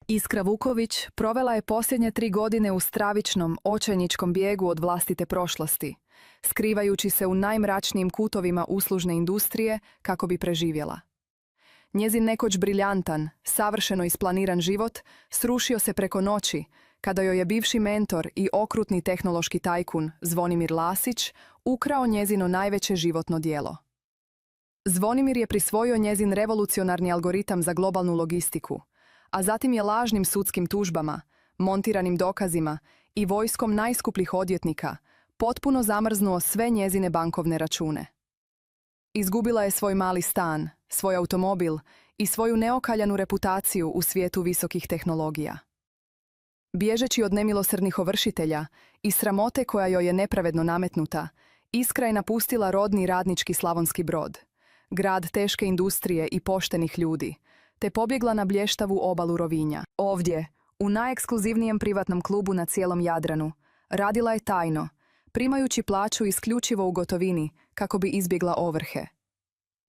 Iskra Vuković provela je posljednje 3 godine u stravičnom, očajničkom bijegu od vlastite prošlosti, skrivajući se u najmračnijim kutovima uslužne industrije kako bi preživjela. Njezin nekoć briljantan, savršeno isplaniran život srušio se preko noći kada joj je bivši mentor i okrutni tehnološki tajkun Zvonimir Lasić ukrao njezino najveće životno djelo. Zvonimir je prisvojio njezin revolucionarni algoritam za globalnu logistiku, a zatim je lažnim sudskim tužbama, montiranim dokazima i vojskom najskupljih odvjetnika potpuno zamrznuo sve njezine bankovne račune. Izgubila je svoj mali stan, svoj automobil i svoju neokaljanu reputaciju u svijetu visokih tehnologija. Bježeći od nemilosrdnih ovršitelja i sramote koja joj je nepravedno nametnuta, Iskra je napustila rodni radnički Slavonski Brod, grad teške industrije i poštenih ljudi, te pobjegla na blještavu obalu Rovinja. Ovdje, u najekskluzivnijem privatnom klubu na cijelom Jadranu, radila je tajno, primajući plaću isključivo u gotovini kako bi izbjegla ovrhe.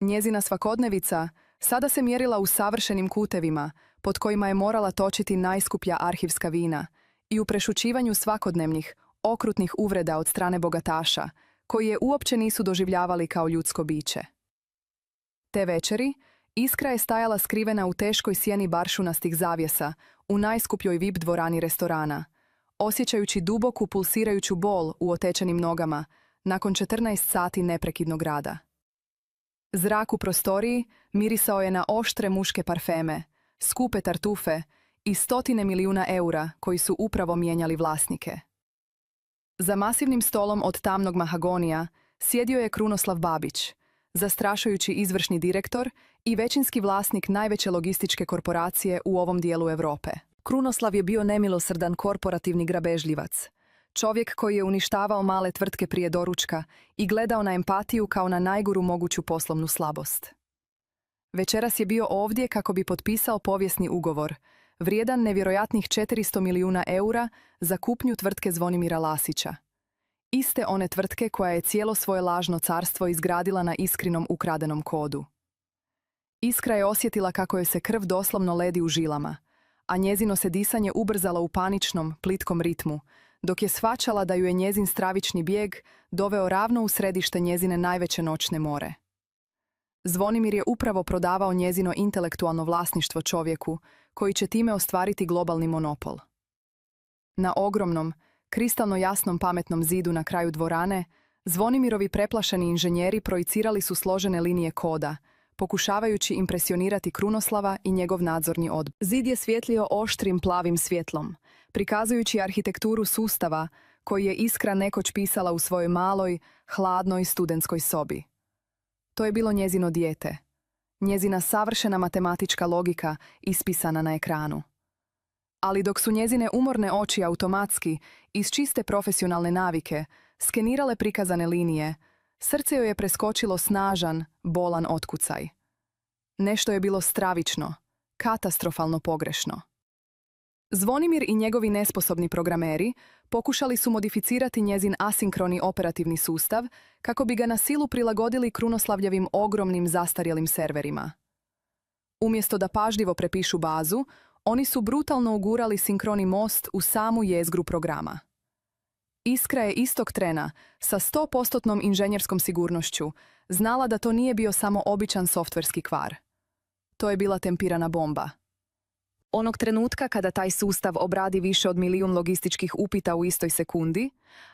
Njezina svakodnevica sada se mjerila u savršenim kutevima pod kojima je morala točiti najskuplja arhivska vina i u prešućivanju svakodnevnih, okrutnih uvreda od strane bogataša, koji je uopće nisu doživljavali kao ljudsko biće. Te večeri, Iskra je stajala skrivena u teškoj sjeni baršunastih zavjesa u najskupljoj VIP dvorani restorana, osjećajući duboku pulsirajuću bol u otečenim nogama nakon 14 sati neprekidnog rada. Zrak u prostoriji mirisao je na oštre muške parfeme, skupe tartufe i 100 milijuna eura koji su upravo mijenjali vlasnike. Za masivnim stolom od tamnog mahagonija sjedio je Krunoslav Babić, zastrašujući izvršni direktor i većinski vlasnik najveće logističke korporacije u ovom dijelu Europe. Krunoslav je bio nemilosrdan korporativni grabežljivac, čovjek koji je uništavao male tvrtke prije doručka i gledao na empatiju kao na najgoru moguću poslovnu slabost. Večeras je bio ovdje kako bi potpisao povijesni ugovor, vrijedan nevjerojatnih 400 milijuna eura za kupnju tvrtke Zvonimira Lasića. Iste one tvrtke koja je cijelo svoje lažno carstvo izgradila na Iskrinom ukradenom kodu. Iskra je osjetila kako joj se krv doslovno ledi u žilama, a njezino se disanje ubrzalo u paničnom, plitkom ritmu, dok je shvaćala da ju je njezin stravični bijeg doveo ravno u središte njezine najveće noćne more. Zvonimir je upravo prodavao njezino intelektualno vlasništvo čovjeku koji će time ostvariti globalni monopol. Na ogromnom, kristalno jasnom pametnom zidu na kraju dvorane, Zvonimirovi preplašeni inženjeri projicirali su složene linije koda, pokušavajući impresionirati Krunoslava i njegov nadzorni odbor. Zid je svjetlio oštrim plavim svjetlom, prikazujući arhitekturu sustava koji je Iskra nekoć pisala u svojoj maloj, hladnoj studentskoj sobi. To je bilo njezino dijete, njezina savršena matematička logika ispisana na ekranu. Ali dok su njezine umorne oči automatski, iz čiste profesionalne navike, skenirale prikazane linije, srce joj je preskočilo snažan, bolan otkucaj. Nešto je bilo stravično, katastrofalno pogrešno. Zvonimir i njegovi nesposobni programeri pokušali su modificirati njezin asinkroni operativni sustav kako bi ga na silu prilagodili Krunoslavljevim ogromnim zastarjelim serverima. Umjesto da pažljivo prepišu bazu, oni su brutalno ugurali sinkroni most u samu jezgru programa. Iskra je istog trena, sa 100% inženjerskom sigurnošću, znala da to nije bio samo običan softverski kvar. To je bila tempirana bomba. Onog trenutka kada taj sustav obradi više od 1 milijun logističkih upita u istoj sekundi,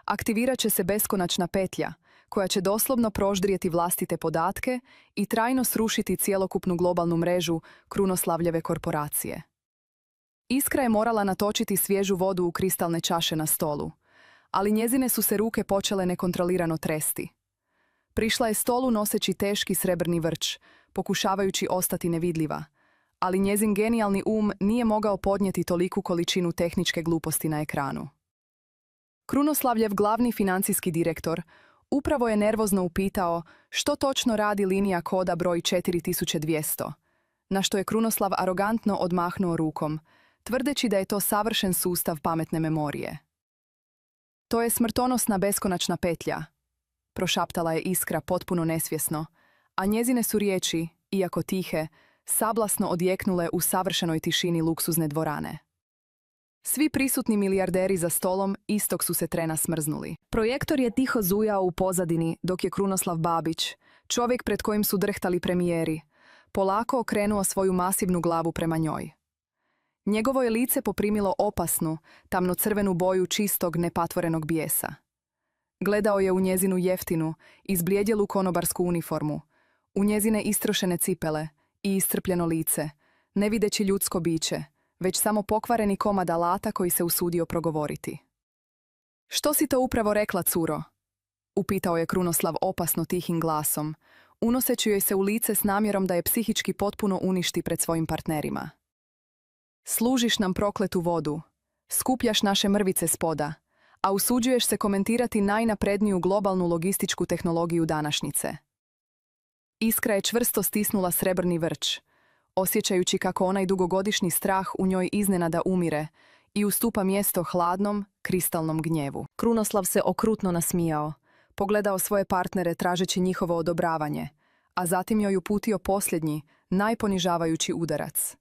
aktivirat će se beskonačna petlja, koja će doslovno proždrijeti vlastite podatke i trajno srušiti cjelokupnu globalnu mrežu Krunoslavljeve korporacije. Iskra je morala natočiti svježu vodu u kristalne čaše na stolu, ali njezine su se ruke počele nekontrolirano tresti. Prišla je stolu noseći teški srebrni vrč, pokušavajući ostati nevidljiva, ali njezin genijalni nije mogao podnijeti toliku količinu tehničke gluposti na ekranu. Krunoslavljev glavni financijski direktor upravo je nervozno upitao što točno radi linija koda broj 4200, na što je Krunoslav arogantno odmahnuo rukom, tvrdeći da je to savršen sustav pametne memorije. To je smrtonosna beskonačna petlja, prošaptala je Iskra potpuno nesvjesno, a njezine su riječi, iako tihe, sablasno odjeknule u savršenoj tišini luksuzne dvorane. Svi prisutni milijarderi za stolom istog su se trena smrznuli. Projektor je tiho zujao u pozadini dok je Krunoslav Babić, čovjek pred kojim su drhtali premijeri, polako okrenuo svoju masivnu glavu prema njoj. Njegovo je lice poprimilo opasnu, tamnocrvenu boju čistog, nepatvorenog bijesa. Gledao je u njezinu jeftinu, izblijedjelu konobarsku uniformu, u njezine istrošene cipele i iscrpljeno lice, ne videći ljudsko biće, već samo pokvareni komad alata koji se usudio progovoriti. Što si to upravo rekla, curo? Upitao je Krunoslav opasno tihim glasom, unoseći joj se u lice s namjerom da je psihički potpuno uništi pred svojim partnerima. Služiš nam prokletu vodu, skupljaš naše mrvice spoda, a usuđuješ se komentirati najnapredniju globalnu logističku tehnologiju današnjice. Iskra je čvrsto stisnula srebrni vrč, osjećajući kako onaj dugogodišnji strah u njoj iznenada umire i ustupa mjesto hladnom, kristalnom gnjevu. Krunoslav se okrutno nasmijao, pogledao svoje partnere tražeći njihovo odobravanje, a zatim joj uputio posljednji, najponižavajući udarac.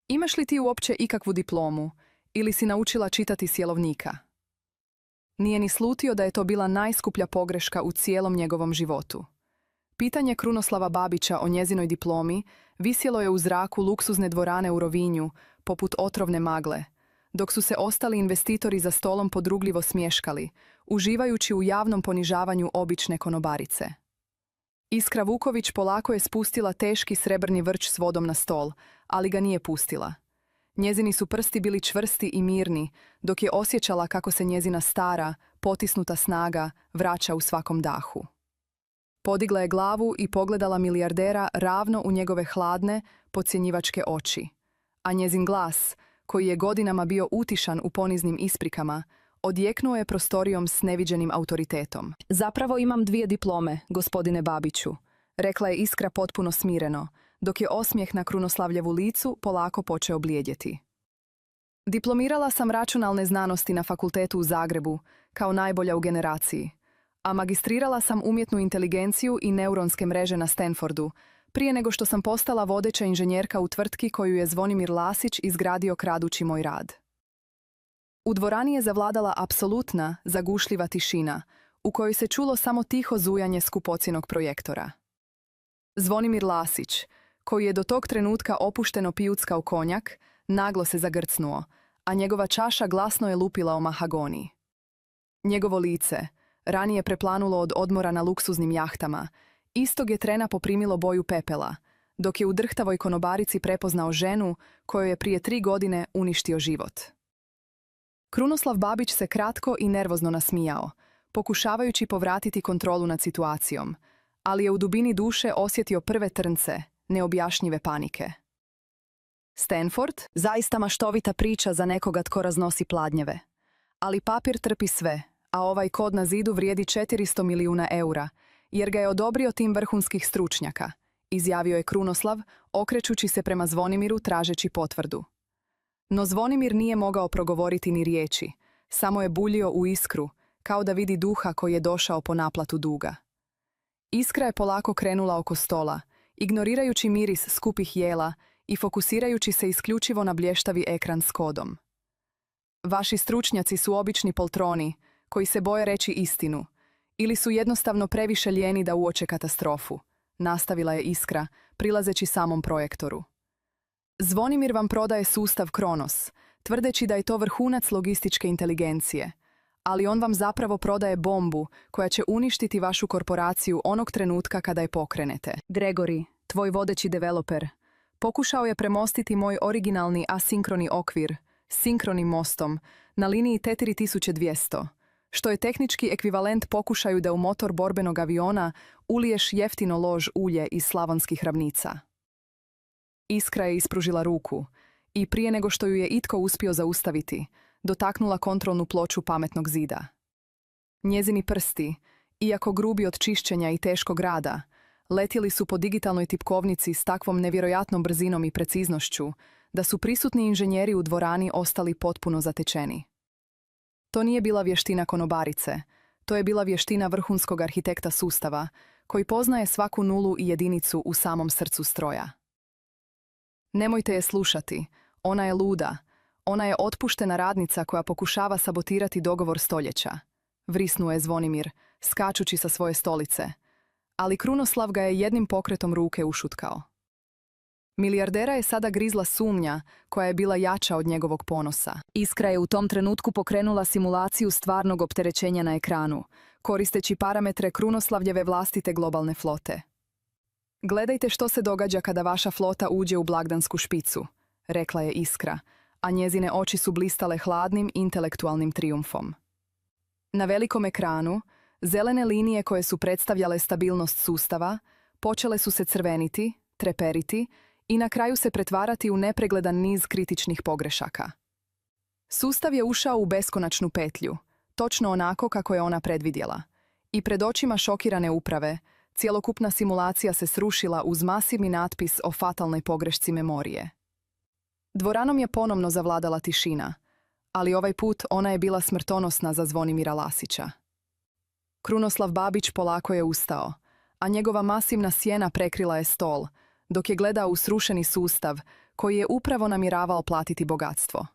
Imaš li ti uopće ikakvu diplomu ili si naučila čitati s jelovnika? Nije ni slutio da je to bila najskuplja pogreška u cijelom njegovom životu. Pitanje Krunoslava Babića o njezinoj diplomi visjelo je u zraku luksuzne dvorane u Rovinju, poput otrovne magle, dok su se ostali investitori za stolom podrugljivo smješkali, uživajući u javnom ponižavanju obične konobarice. Iskra Vuković polako je spustila teški srebrni vrč s vodom na stol, ali ga nije pustila. Njezini su prsti bili čvrsti i mirni, dok je osjećala kako se njezina stara, potisnuta snaga vraća u svakom dahu. Podigla je glavu i pogledala milijardera ravno u njegove hladne, podcjenjivačke oči. A njezin glas, koji je godinama bio utišan u poniznim isprikama, odjeknuo je prostorijom s neviđenim autoritetom. Zapravo imam 2 diplome, gospodine Babiću, rekla je Iskra potpuno smireno, dok je osmijeh na Krunoslavljevu licu polako počeo blijedjeti. Diplomirala sam računalne znanosti na fakultetu u Zagrebu, kao najbolja u generaciji, a magistrirala sam umjetnu inteligenciju i neuronske mreže na Stanfordu, prije nego što sam postala vodeća inženjerka u tvrtki koju je Zvonimir Lasić izgradio kradući moj rad. U dvorani je zavladala apsolutna, zagušljiva tišina, u kojoj se čulo samo tiho zujanje skupocjenog projektora. Zvonimir Lasić, koji je do tog trenutka opušteno pijuckao konjak, naglo se zagrcnuo, a njegova čaša glasno je lupila o mahagoniji. Njegovo lice, ranije preplanulo od odmora na luksuznim jahtama, istog je trena poprimilo boju pepela, dok je u drhtavoj konobarici prepoznao ženu kojoj je prije 3 godine uništio život. Krunoslav Babić se kratko i nervozno nasmijao, pokušavajući povratiti kontrolu nad situacijom, ali je u dubini duše osjetio prve trnce, neobjašnjive panike. Stanford, zaista maštovita priča za nekoga tko raznosi pladnjeve. Ali papir trpi sve, a ovaj kod na zidu vrijedi 400 milijuna eura, jer ga je odobrio tim vrhunskih stručnjaka, izjavio je Krunoslav, okrećući se prema Zvonimiru tražeći potvrdu. No Zvonimir nije mogao progovoriti ni riječi, samo je buljio u Iskru, kao da vidi duha koji je došao po naplatu duga. Iskra je polako krenula oko stola, ignorirajući miris skupih jela i fokusirajući se isključivo na blještavi ekran s kodom. Vaši stručnjaci su obični poltroni, koji se boje reći istinu, ili su jednostavno previše lijeni da uoče katastrofu, nastavila je Iskra, prilazeći samom projektoru. Zvonimir vam prodaje sustav Kronos, tvrdeći da je to vrhunac logističke inteligencije, ali on vam zapravo prodaje bombu koja će uništiti vašu korporaciju onog trenutka kada je pokrenete. Gregory, tvoj vodeći developer, pokušao je premostiti moj originalni asinkroni okvir, sinkronim mostom, na liniji T3200, što je tehnički ekvivalent pokušaju da u motor borbenog aviona uliješ jeftino lož ulje iz slavonskih ravnica. Iskra je ispružila ruku i prije nego što ju je itko uspio zaustaviti, dotaknula kontrolnu ploču pametnog zida. Njezini prsti, iako grubi od čišćenja i teškog rada, letjeli su po digitalnoj tipkovnici s takvom nevjerojatnom brzinom i preciznošću da su prisutni inženjeri u dvorani ostali potpuno zatečeni. To nije bila vještina konobarice, to je bila vještina vrhunskog arhitekta sustava, koji poznaje svaku nulu i jedinicu u samom srcu stroja. Nemojte je slušati. Ona je luda. Ona je otpuštena radnica koja pokušava sabotirati dogovor stoljeća. Vrisnuo je Zvonimir, skačući sa svoje stolice. Ali Krunoslav ga je jednim pokretom ruke ušutkao. Milijardera je sada grizla sumnja koja je bila jača od njegovog ponosa. Iskra je u tom trenutku pokrenula simulaciju stvarnog opterećenja na ekranu, koristeći parametre Krunoslavljeve vlastite globalne flote. Gledajte što se događa kada vaša flota uđe u blagdansku špicu, rekla je Iskra, a njezine oči su blistale hladnim intelektualnim trijumfom. Na velikom ekranu, zelene linije koje su predstavljale stabilnost sustava, počele su se crveniti, treperiti i na kraju se pretvarati u nepregledan niz kritičnih pogrešaka. Sustav je ušao u beskonačnu petlju, točno onako kako je ona predvidjela. I pred očima šokirane uprave, cjelokupna simulacija se srušila uz masivni natpis o fatalnoj pogrešci memorije. Dvoranom je ponovno zavladala tišina, ali ovaj put ona je bila smrtonosna za Zvonimira Lasića. Krunoslav Babić polako je ustao, a njegova masivna sjena prekrila je stol, dok je gledao u srušeni sustav koji je upravo namjeravao platiti bogatstvo.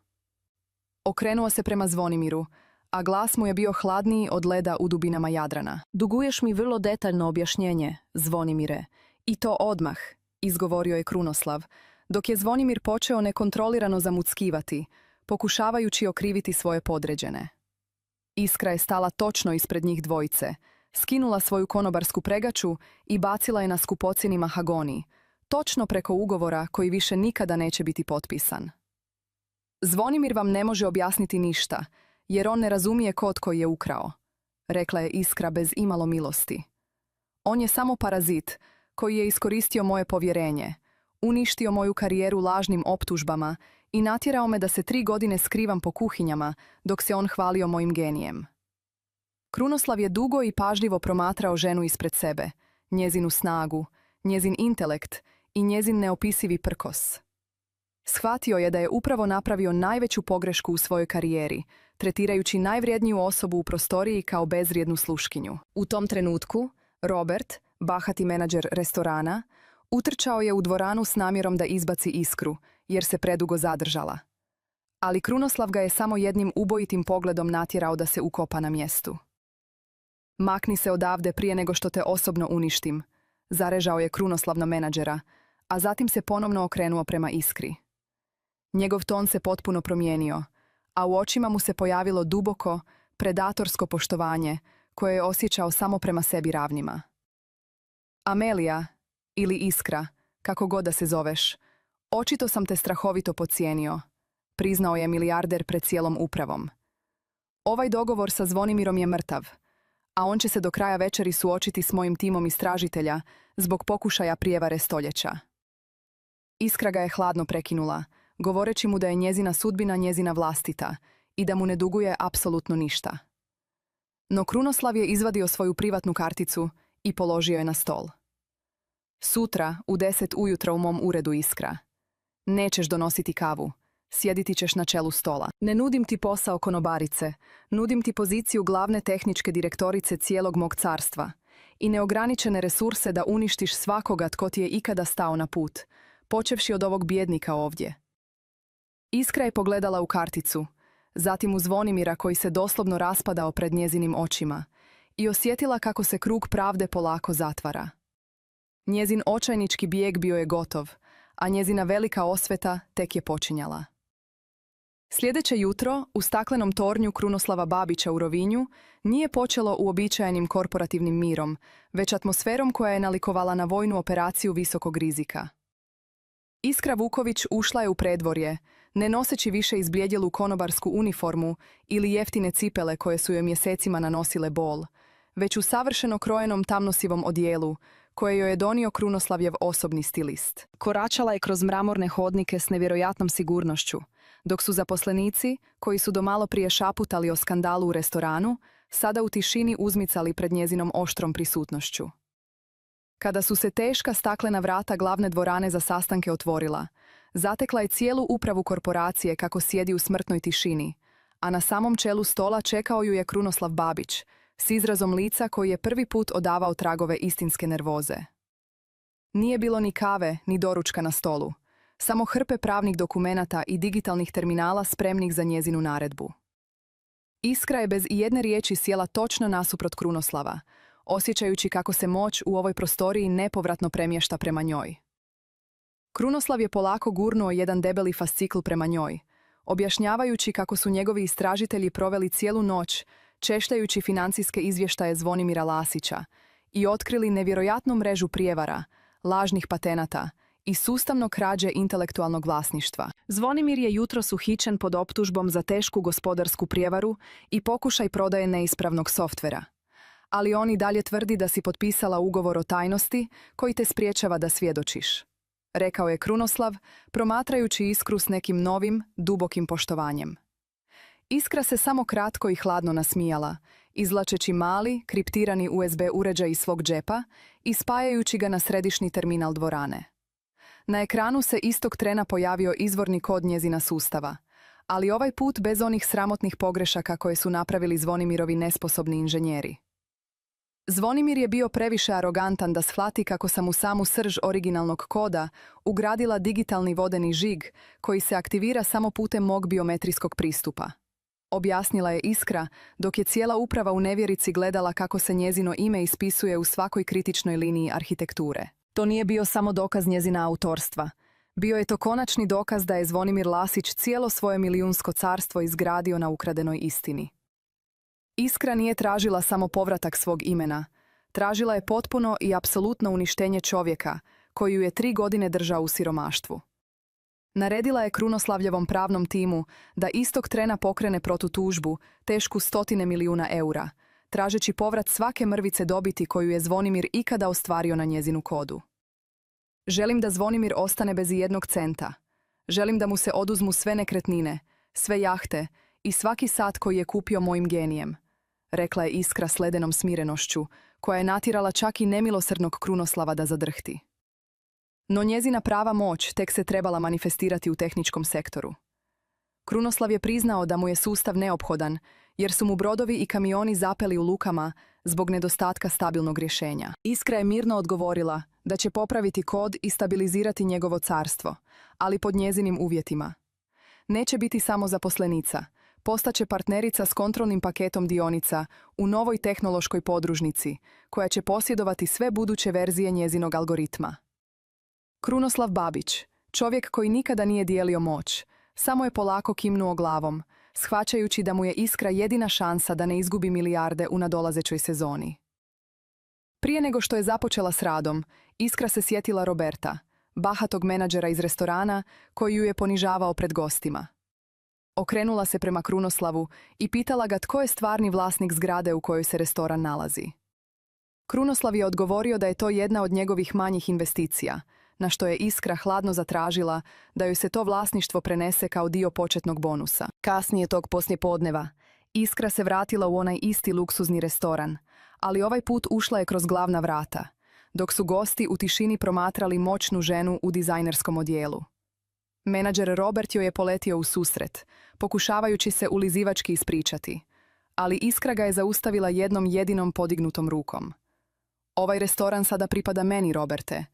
Okrenuo se prema Zvonimiru, a glas mu je bio hladniji od leda u dubinama Jadrana. Duguješ mi vrlo detaljno objašnjenje, Zvonimire, i to odmah, izgovorio je Krunoslav, dok je Zvonimir počeo nekontrolirano zamuckivati, pokušavajući okriviti svoje podređene. Iskra je stala točno ispred njih dvojice, skinula svoju konobarsku pregaču i bacila je na skupocjeni mahagoni, točno preko ugovora koji više nikada neće biti potpisan. Zvonimir vam ne može objasniti ništa, jer on ne razumije kod koji je ukrao, rekla je Iskra bez imalo milosti. On je samo parazit koji je iskoristio moje povjerenje, uništio moju karijeru lažnim optužbama i natjerao me da se 3 godine skrivam po kuhinjama dok se on hvalio mojim genijem. Krunoslav je dugo i pažljivo promatrao ženu ispred sebe, njezinu snagu, njezin intelekt i njezin neopisivi prkos. Shvatio je da je upravo napravio najveću pogrešku u svojoj karijeri, tretirajući najvrijedniju osobu u prostoriji kao bezvrijednu sluškinju. U tom trenutku, Robert, bahati menadžer restorana, utrčao je u dvoranu s namjerom da izbaci Iskru, jer se predugo zadržala. Ali Krunoslav ga je samo jednim ubojitim pogledom natjerao da se ukopa na mjestu. Makni se odavde prije nego što te osobno uništim, zarežao je Krunoslav na menadžera, a zatim se ponovno okrenuo prema Iskri. Njegov ton se potpuno promijenio, a u očima mu se pojavilo duboko, predatorsko poštovanje koje je osjećao samo prema sebi ravnima. Amelija, ili Iskra, kako god da se zoveš, očito sam te strahovito podcijenio, priznao je milijarder pred cijelom upravom. Ovaj dogovor sa Zvonimirom je mrtav, a on će se do kraja večeri suočiti s mojim timom istražitelja zbog pokušaja prijevare stoljeća. Iskra ga je hladno prekinula, govoreći mu da je njezina sudbina njezina vlastita i da mu ne duguje apsolutno ništa. No Krunoslav je izvadio svoju privatnu karticu i položio je na stol. Sutra u 10 ujutro u mom uredu, Iskra. Nećeš donositi kavu, sjediti ćeš na čelu stola. Ne nudim ti posao konobarice, nudim ti poziciju glavne tehničke direktorice cijelog mog carstva i neograničene resurse da uništiš svakoga tko ti je ikada stao na put, počevši od ovog bijednika ovdje. Iskra je pogledala u karticu, zatim u Zvonimira koji se doslovno raspadao pred njezinim očima i osjetila kako se krug pravde polako zatvara. Njezin očajnički bijeg bio je gotov, a njezina velika osveta tek je počinjala. Sljedeće jutro, u staklenom tornju Krunoslava Babića u Rovinju, nije počelo uobičajenim korporativnim mirom, već atmosferom koja je nalikovala na vojnu operaciju visokog rizika. Iskra Vuković ušla je u predvorje, ne noseći više izbljedjelu konobarsku uniformu ili jeftine cipele koje su joj mjesecima nanosile bol, već u savršeno krojenom tamnosivom odijelu, koje joj je donio Krunoslavjev osobni stilist. Koračala je kroz mramorne hodnike s nevjerojatnom sigurnošću, dok su zaposlenici, koji su do malo prije šaputali o skandalu u restoranu, sada u tišini uzmicali pred njezinom oštrom prisutnošću. Kada su se teška staklena vrata glavne dvorane za sastanke otvorila, zatekla je cijelu upravu korporacije kako sjedi u smrtnoj tišini, a na samom čelu stola čekao ju je Krunoslav Babić, s izrazom lica koji je prvi put odavao tragove istinske nervoze. Nije bilo ni kave, ni doručka na stolu. Samo hrpe pravnih dokumenata i digitalnih terminala spremnih za njezinu naredbu. Iskra je bez ijedne riječi sjela točno nasuprot Krunoslava, osjećajući kako se moć u ovoj prostoriji nepovratno premješta prema njoj. Krunoslav je polako gurnuo jedan debeli fascikl prema njoj, objašnjavajući kako su njegovi istražitelji proveli cijelu noć, češljajući financijske izvještaje Zvonimira Lasića i otkrili nevjerojatnu mrežu prijevara, lažnih patenata i sustavno krađe intelektualnog vlasništva. Zvonimir je jutros uhićen pod optužbom za tešku gospodarsku prijevaru i pokušaj prodaje neispravnog softvera. Ali on i dalje tvrdi da si potpisala ugovor o tajnosti koji te spriječava da svjedočiš, rekao je Krunoslav, promatrajući Iskru s nekim novim, dubokim poštovanjem. Iskra se samo kratko i hladno nasmijala, izvlačeći mali, kriptirani USB uređaj iz svog džepa i spajajući ga na središnji terminal dvorane. Na ekranu se istog trena pojavio izvorni kod njezina sustava, ali ovaj put bez onih sramotnih pogrešaka koje su napravili Zvonimirovi nesposobni inženjeri. Zvonimir je bio previše arogantan da shvati kako sam u samu srž originalnog koda ugradila digitalni vodeni žig koji se aktivira samo putem mog biometrijskog pristupa, objasnila je Iskra, dok je cijela uprava u nevjerici gledala kako se njezino ime ispisuje u svakoj kritičnoj liniji arhitekture. To nije bio samo dokaz njezina autorstva. Bio je to konačni dokaz da je Zvonimir Lasić cijelo svoje milijunsko carstvo izgradio na ukradenoj istini. Iskra nije tražila samo povratak svog imena. Tražila je potpuno i apsolutno uništenje čovjeka, koji ju je 3 godine držao u siromaštvu. Naredila je Krunoslavljevom pravnom timu da istog trena pokrene protutužbu, tešku 100 milijuna eura, tražeći povrat svake mrvice dobiti koju je Zvonimir ikada ostvario na njezinu kodu. Želim da Zvonimir ostane bez ijednog centa. Želim da mu se oduzmu sve nekretnine, sve jahte i svaki sat koji je kupio mojim genijem, rekla je Iskra s ledenom smirenošću, koja je natjerala čak i nemilosrdnog Krunoslava da zadrhti. No njezina prava moć tek se trebala manifestirati u tehničkom sektoru. Krunoslav je priznao da mu je sustav neophodan, jer su mu brodovi i kamioni zapeli u lukama zbog nedostatka stabilnog rješenja. Iskra je mirno odgovorila da će popraviti kod i stabilizirati njegovo carstvo, ali pod njezinim uvjetima. Neće biti samo zaposlenica, postaće partnerica s kontrolnim paketom dionica u novoj tehnološkoj podružnici, koja će posjedovati sve buduće verzije njezinog algoritma. Krunoslav Babić, čovjek koji nikada nije dijelio moć, samo je polako kimnuo glavom, shvaćajući da mu je Iskra jedina šansa da ne izgubi milijarde u nadolazećoj sezoni. Prije nego što je započela s radom, Iskra se sjetila Roberta, bahatog menadžera iz restorana koji ju je ponižavao pred gostima. Okrenula se prema Krunoslavu i pitala ga tko je stvarni vlasnik zgrade u kojoj se restoran nalazi. Krunoslav je odgovorio da je to jedna od njegovih manjih investicija, na što je Iskra hladno zatražila da joj se to vlasništvo prenese kao dio početnog bonusa. Kasnije tog poslijepodneva, Iskra se vratila u onaj isti luksuzni restoran, ali ovaj put ušla je kroz glavna vrata, dok su gosti u tišini promatrali moćnu ženu u dizajnerskom odijelu. Menadžer Robert joj je poletio u susret, pokušavajući se ulizivački ispričati, ali Iskra ga je zaustavila jednom jedinom podignutom rukom. Ovaj restoran sada pripada meni, Roberte,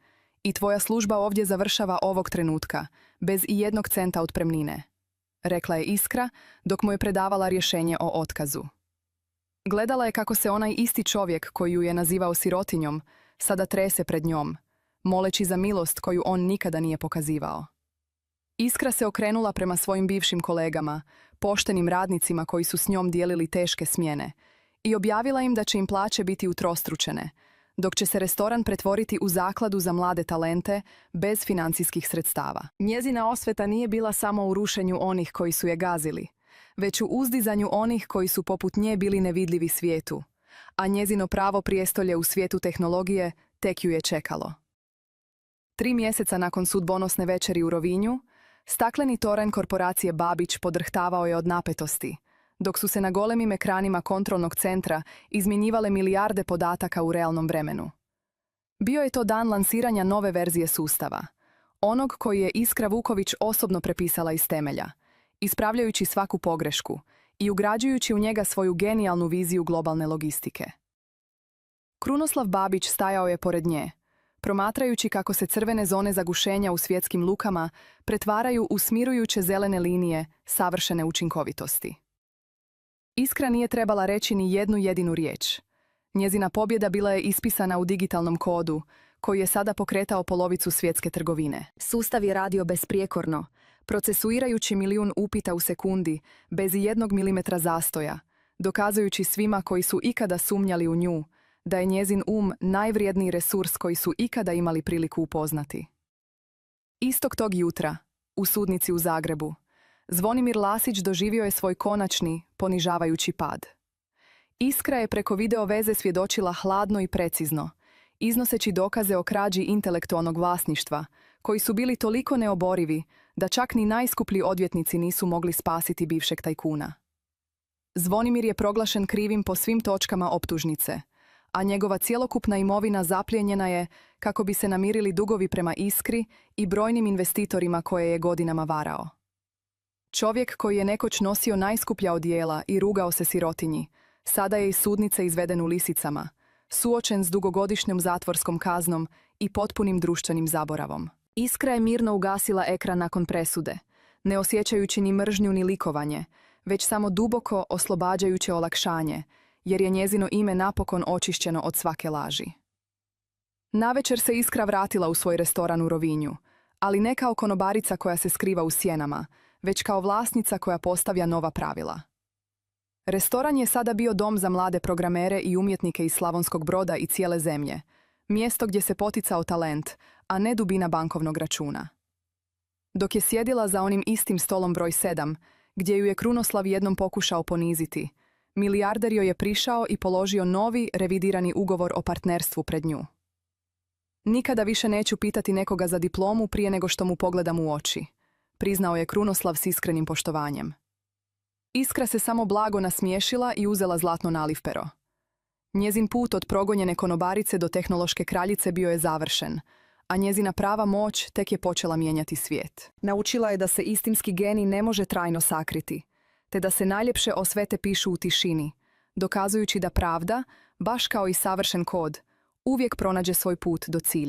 i tvoja služba ovdje završava ovog trenutka, bez ijednog centa otpremnine, rekla je Iskra dok mu je predavala rješenje o otkazu. Gledala je kako se onaj isti čovjek koji ju je nazivao sirotinjom sada trese pred njom, moleći za milost koju on nikada nije pokazivao. Iskra se okrenula prema svojim bivšim kolegama, poštenim radnicima koji su s njom dijelili teške smjene, i objavila im da će im plaće biti utrostručene, dok će se restoran pretvoriti u zakladu za mlade talente bez financijskih sredstava. Njezina osveta nije bila samo u rušenju onih koji su je gazili, već u uzdizanju onih koji su poput nje bili nevidljivi svijetu, a njezino pravo prijestolje u svijetu tehnologije tek ju je čekalo. 3 mjeseca nakon sudbonosne večeri u Rovinju, stakleni toranj korporacije Babić podrhtavao je od napetosti, dok su se na golemim ekranima kontrolnog centra izmjenjivale milijarde podataka u realnom vremenu. Bio je to dan lansiranja nove verzije sustava, onog koji je Iskra Vuković osobno prepisala iz temelja, ispravljajući svaku pogrešku i ugrađujući u njega svoju genijalnu viziju globalne logistike. Krunoslav Babić stajao je pored nje, promatrajući kako se crvene zone zagušenja u svjetskim lukama pretvaraju u smirujuće zelene linije savršene učinkovitosti. Iskra nije trebala reći ni jednu jedinu riječ. Njezina pobjeda bila je ispisana u digitalnom kodu, koji je sada pokretao polovicu svjetske trgovine. Sustav je radio besprijekorno, procesuirajući 1.000.000 upita u sekundi, bez ijednog milimetra zastoja, dokazujući svima koji su ikada sumnjali u nju, da je njezin najvrijedniji resurs koji su ikada imali priliku upoznati. Istog tog jutra, u sudnici u Zagrebu, Zvonimir Lasić doživio je svoj konačni, ponižavajući pad. Iskra je preko video veze svjedočila hladno i precizno, iznoseći dokaze o krađi intelektualnog vlasništva, koji su bili toliko neoborivi da čak ni najskuplji odvjetnici nisu mogli spasiti bivšeg tajkuna. Zvonimir je proglašen krivim po svim točkama optužnice, a njegova cjelokupna imovina zaplijenjena je kako bi se namirili dugovi prema Iskri i brojnim investitorima koje je godinama varao. Čovjek koji je nekoć nosio najskuplja odijela i rugao se sirotinji, sada je iz sudnice izveden u lisicama, suočen s dugogodišnjom zatvorskom kaznom i potpunim društvenim zaboravom. Iskra je mirno ugasila ekran nakon presude, ne osjećajući ni mržnju ni likovanje, već samo duboko oslobađajuće olakšanje, jer je njezino ime napokon očišćeno od svake laži. Navečer se Iskra vratila u svoj restoran u Rovinju, ali ne kao konobarica koja se skriva u sjenama, već kao vlasnica koja postavlja nova pravila. Restoran je sada bio dom za mlade programere i umjetnike iz Slavonskog Broda i cijele zemlje, mjesto gdje se poticao talent, a ne dubina bankovnog računa. Dok je sjedila za onim istim stolom broj 7, gdje ju je Krunoslav jednom pokušao poniziti, milijarder joj je prišao i položio novi, revidirani ugovor o partnerstvu pred nju. Nikada više neću pitati nekoga za diplomu prije nego što mu pogledam u oči, priznao je Krunoslav s iskrenim poštovanjem. Iskra se samo blago nasmiješila i uzela zlatno nalivpero. Njezin put od progonjene konobarice do tehnološke kraljice bio je završen, a njezina prava moć tek je počela mijenjati svijet. Naučila je da se istinski genij ne može trajno sakriti, te da se najljepše osvete pišu u tišini, dokazujući da pravda, baš kao i savršen kod, uvijek pronađe svoj put do cilja.